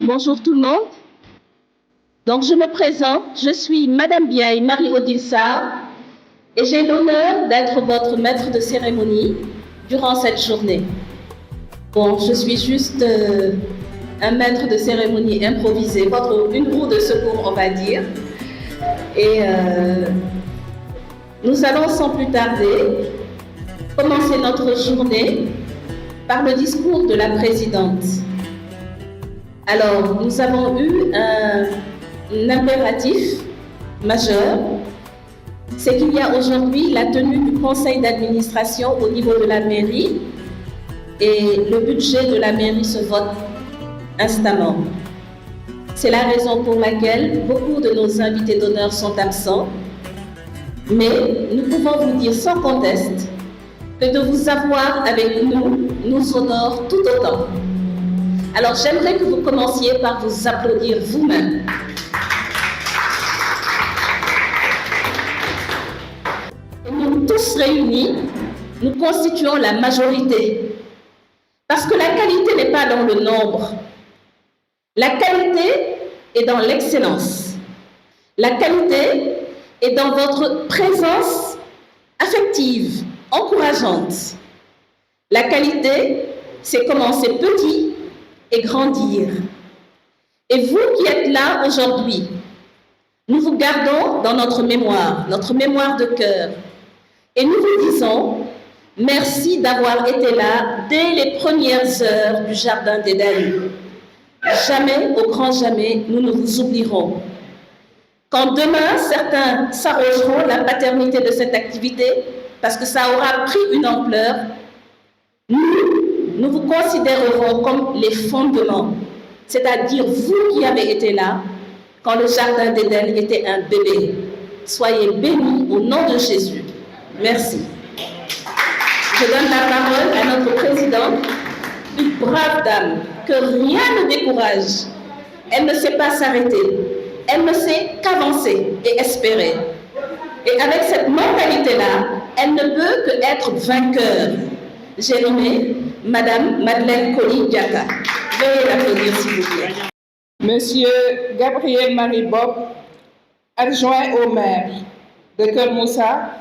Bonjour tout le monde. Donc je me présente, je suis Madame Biaye Marie-Odile Sarr et j'ai l'honneur d'être votre maître de cérémonie durant cette journée. Bon, je suis juste un maître de cérémonie improvisé, une roue de secours on va dire. Et nous allons sans plus tarder commencer notre journée par le discours de la présidente. Alors, nous avons eu un impératif majeur, c'est qu'il y a aujourd'hui la tenue du conseil d'administration au niveau de la mairie et le budget de la mairie se vote instamment. C'est la raison pour laquelle beaucoup de nos invités d'honneur sont absents, mais nous pouvons vous dire sans conteste que de vous avoir avec nous honore tout autant. Alors j'aimerais que vous commenciez par vous applaudir vous-même. Nous tous réunis, nous constituons la majorité. Parce que la qualité n'est pas dans le nombre. La qualité est dans l'excellence. La qualité est dans votre présence affective, encourageante. La qualité, c'est commencer petit et grandir. Et vous qui êtes là aujourd'hui, nous vous gardons dans notre mémoire de cœur. Et nous vous disons merci d'avoir été là dès les premières heures du Jardin d'Éden. Jamais, au grand jamais, nous ne vous oublierons. Quand demain, certains s'arrogeront la paternité de cette activité, parce que ça aura pris une ampleur, nous vous considérerons comme les fondements, c'est-à-dire vous qui avez été là quand le Jardin d'Éden était un bébé. Soyez bénis au nom de Jésus. Merci. Je donne la parole à notre présidente, une brave dame que rien ne décourage. Elle ne sait pas s'arrêter. Elle ne sait qu'avancer et espérer. Et avec cette mentalité-là, elle ne peut qu'être vainqueur. J'ai nommé Madame Madeleine Coly-Diaka. Veuillez l'applaudir s'il vous plaît. Monsieur Gabriel Marie Bob, adjoint au maire de Keur Moussa,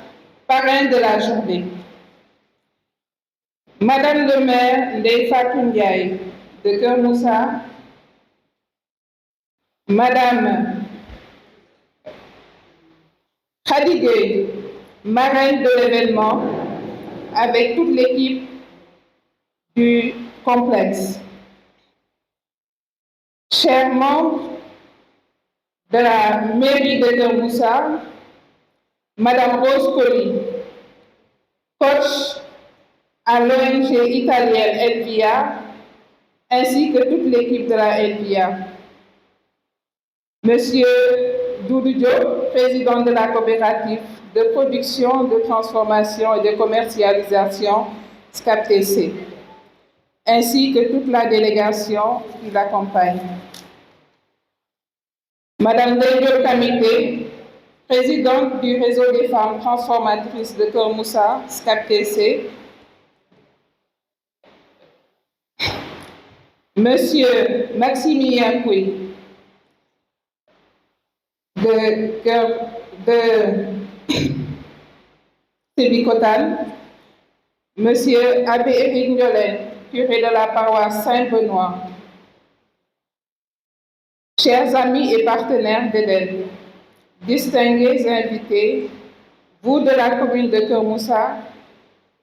parrain de la journée. Madame le maire Ndeye Fatou Ndiaye de Keur Moussa, Madame Khady Gueye, marraine de l'événement, avec toute l'équipe du complexe. Chers membres de la mairie de Keur Moussa, Madame Rose Coly, coach à l'ONG italienne Elvia, ainsi que toute l'équipe de la Elvia. Monsieur Doudou Diop, président de la coopérative de production, de transformation et de commercialisation SCAPTC, ainsi que toute la délégation qui l'accompagne. Madame Ndeye Kamité, présidente du réseau des femmes transformatrices de Keur Moussa, SCAPTC, Monsieur Maximilien Pouy, de Sébikotane, Monsieur Abbé Éric Ndiolène, curé de la paroisse Saint-Benoît, chers amis et partenaires d'Éden, distingués invités, vous de la commune de Keur Moussa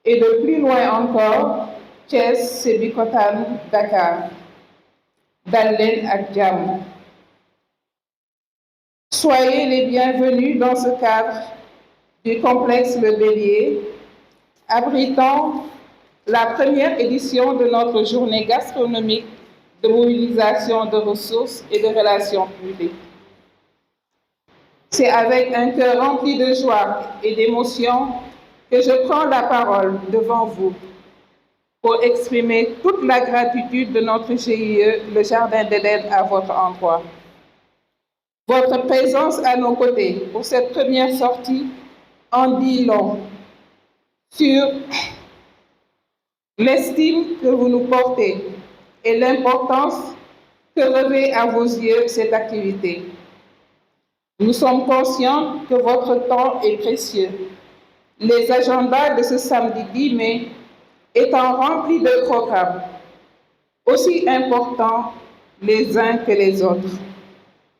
et de plus loin encore, Thiès, Sébikotane, Dakar, Dalen ak Jàmm. Soyez les bienvenus dans ce cadre du complexe Le Bélier, abritant la première édition de notre journée gastronomique de mobilisation de ressources et de relations publiques. C'est avec un cœur rempli de joie et d'émotion que je prends la parole devant vous pour exprimer toute la gratitude de notre GIE, le Jardin d'Éden, à votre endroit. Votre présence à nos côtés pour cette première sortie en dit long sur l'estime que vous nous portez et l'importance que revêt à vos yeux cette activité. Nous sommes conscients que votre temps est précieux. Les agendas de ce samedi 10 mai étant remplis de programmes, aussi importants les uns que les autres.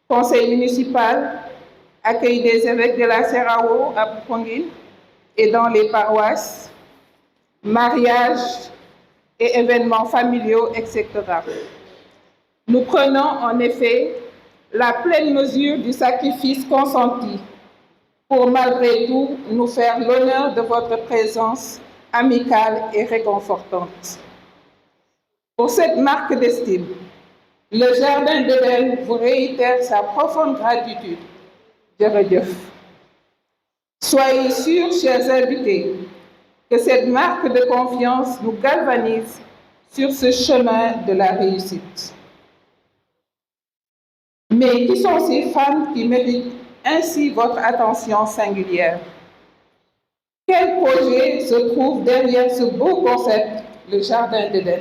Conseil municipal, accueil des évêques de la CERAO à Popenguine et dans les paroisses, mariages et événements familiaux, etc. Nous prenons en effet la pleine mesure du sacrifice consenti pour malgré tout nous faire l'honneur de votre présence amicale et réconfortante. Pour cette marque d'estime, le Jardin d'Éden vous réitère sa profonde gratitude. Jërëjëf. Soyez sûrs, chers invités, que cette marque de confiance nous galvanise sur ce chemin de la réussite. Mais qui sont ces femmes qui méritent ainsi votre attention singulière? Quel projet se trouve derrière ce beau concept, le Jardin d'Éden?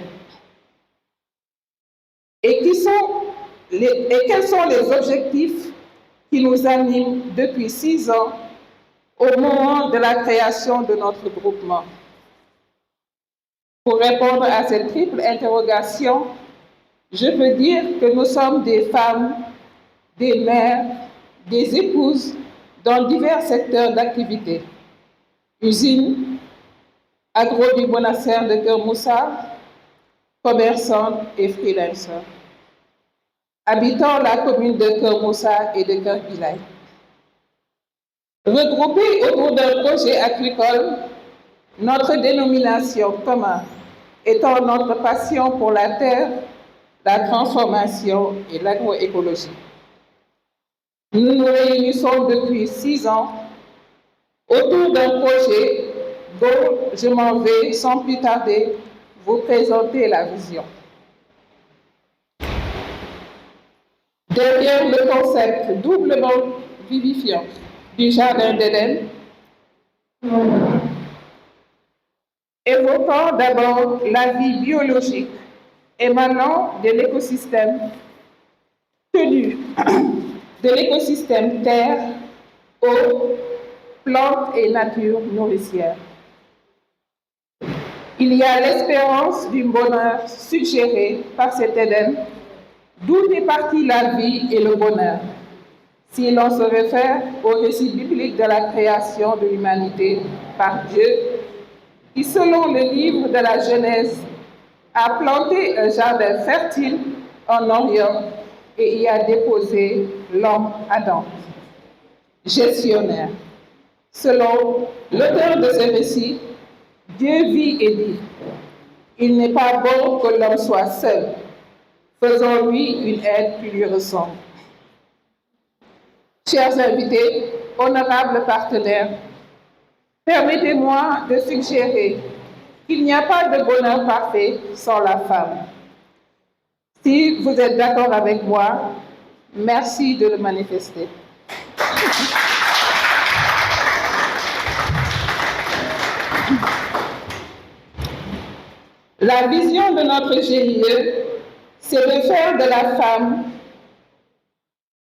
Et quels sont les objectifs qui nous animent depuis 6 ans au moment de la création de notre groupement? Pour répondre à cette triple interrogation, je peux dire que nous sommes des femmes, des mères, des épouses dans divers secteurs d'activité. Usines, agro du Bonasser de Keur Moussa, commerçantes et freelancers. Habitant la commune de Keur Moussa et de Keur Bilay. Regroupés autour d'un projet agricole, notre dénomination commune étant notre passion pour la terre, la transformation et l'agroécologie. Nous nous réunissons depuis 6 ans autour d'un projet dont je m'en vais sans plus tarder vous présenter la vision. Derrière le concept doublement vivifiant du Jardin d'Éden, évoquant d'abord la vie biologique émanant de l'écosystème tenu de l'écosystème terre, eau, plantes et nature nourricière. Il y a l'espérance du bonheur suggéré par cet Éden, d'où est partie la vie et le bonheur, si l'on se réfère au récit biblique de la création de l'humanité par Dieu, qui, selon le livre de la Genèse, a planté un jardin fertile en Orient et y a déposé l'homme Adam, gestionnaire. Selon l'auteur de ce récit, Dieu vit et dit, « Il n'est pas bon que l'homme soit seul. Faisons-lui une aide qui lui ressemble. » Chers invités, honorables partenaires, permettez-moi de suggérer qu'il n'y a pas de bonheur parfait sans la femme. Si vous êtes d'accord avec moi, merci de le manifester. La vision de notre GIE, c'est de faire de la femme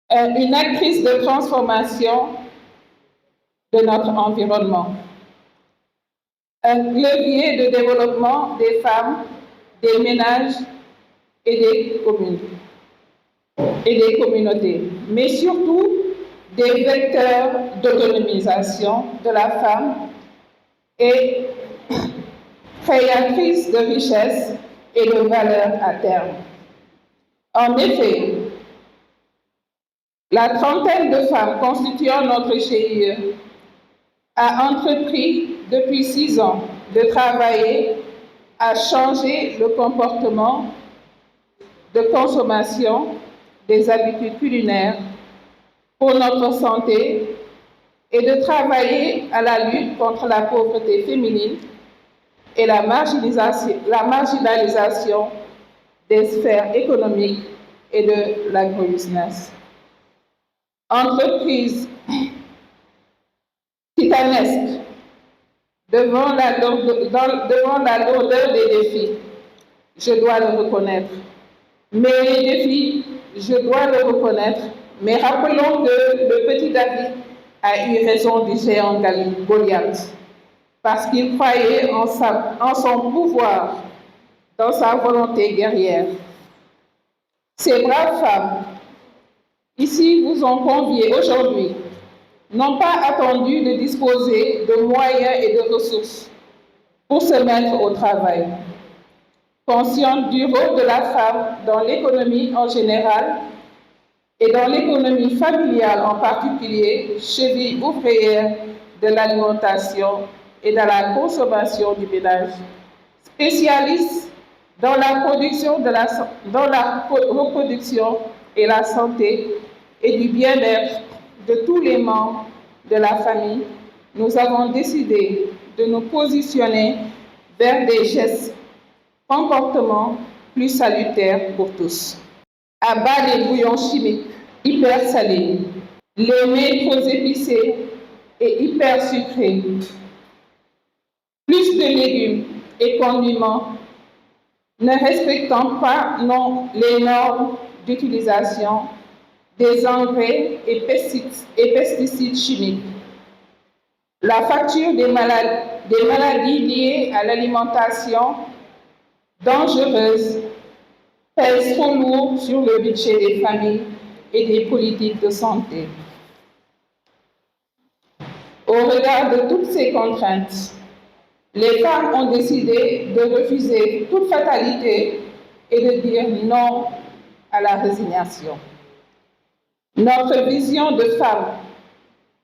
une actrice de transformation de notre environnement, un levier de développement des femmes, des ménages et des communes et des communautés, mais surtout des vecteurs d'autonomisation de la femme et créatrice de richesse et de valeur à terme. En effet, la trentaine de femmes constituant notre GIE a entrepris depuis 6 ans de travailler à changer le comportement de consommation des habitudes culinaires pour notre santé et de travailler à la lutte contre la pauvreté féminine et la marginalisation des sphères économiques et de l'agrobusiness. Entreprise titanesque devant la lourdeur des défis, je dois le reconnaître. Mais les défis, je dois le reconnaître, mais rappelons que le petit David a eu raison du géant Goliath, parce qu'il croyait en son pouvoir, dans sa volonté guerrière. Ces braves femmes, ici vous ont conviés aujourd'hui, n'ont pas attendu de disposer de moyens et de ressources pour se mettre au travail. Consciente du rôle de la femme dans l'économie en général et dans l'économie familiale en particulier, cheville ouvrière de l'alimentation et de la consommation du ménage, spécialiste dans la reproduction et la santé et du bien-être de tous les membres de la famille, nous avons décidé de nous positionner vers des gestes, comportements plus salutaires pour tous. À bas les bouillons chimiques, hyper salés, les mets trop épicés et hyper sucrés, plus de légumes et condiments, ne respectant pas les normes d'utilisation des engrais et pesticides chimiques. La facture des maladies liées à l'alimentation dangereuse pèse trop lourd sur le budget des familles et des politiques de santé. Au regard de toutes ces contraintes, les femmes ont décidé de refuser toute fatalité et de dire non à la résignation. Notre vision de femme,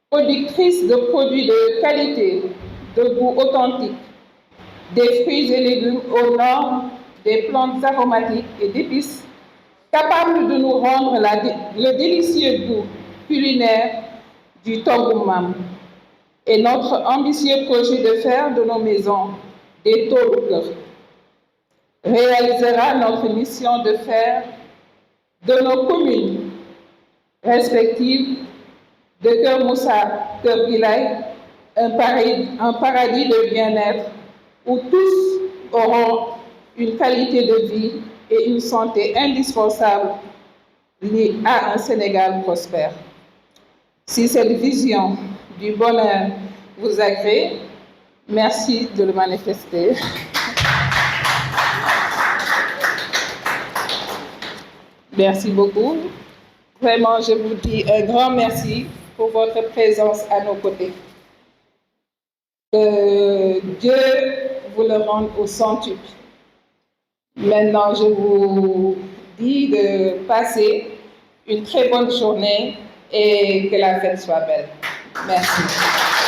productrice de produits de qualité, de goût authentique, des fruits et légumes aux normes, des plantes aromatiques et d'épices, capables de nous rendre le délicieux goût culinaire du Togumam, et notre ambitieux projet de faire de nos maisons des Tolukers réalisera notre mission de faire de nos communes respectives de Keur Moussa, Keur Bilay, un paradis de bien-être où tous auront une qualité de vie et une santé indispensable liée à un Sénégal prospère. Si cette vision du bonheur vous agrée, merci de le manifester. Merci beaucoup. Vraiment, je vous dis un grand merci pour votre présence à nos côtés. Que Dieu vous le rende au centuple. Maintenant, je vous dis de passer une très bonne journée et que la fête soit belle. Merci.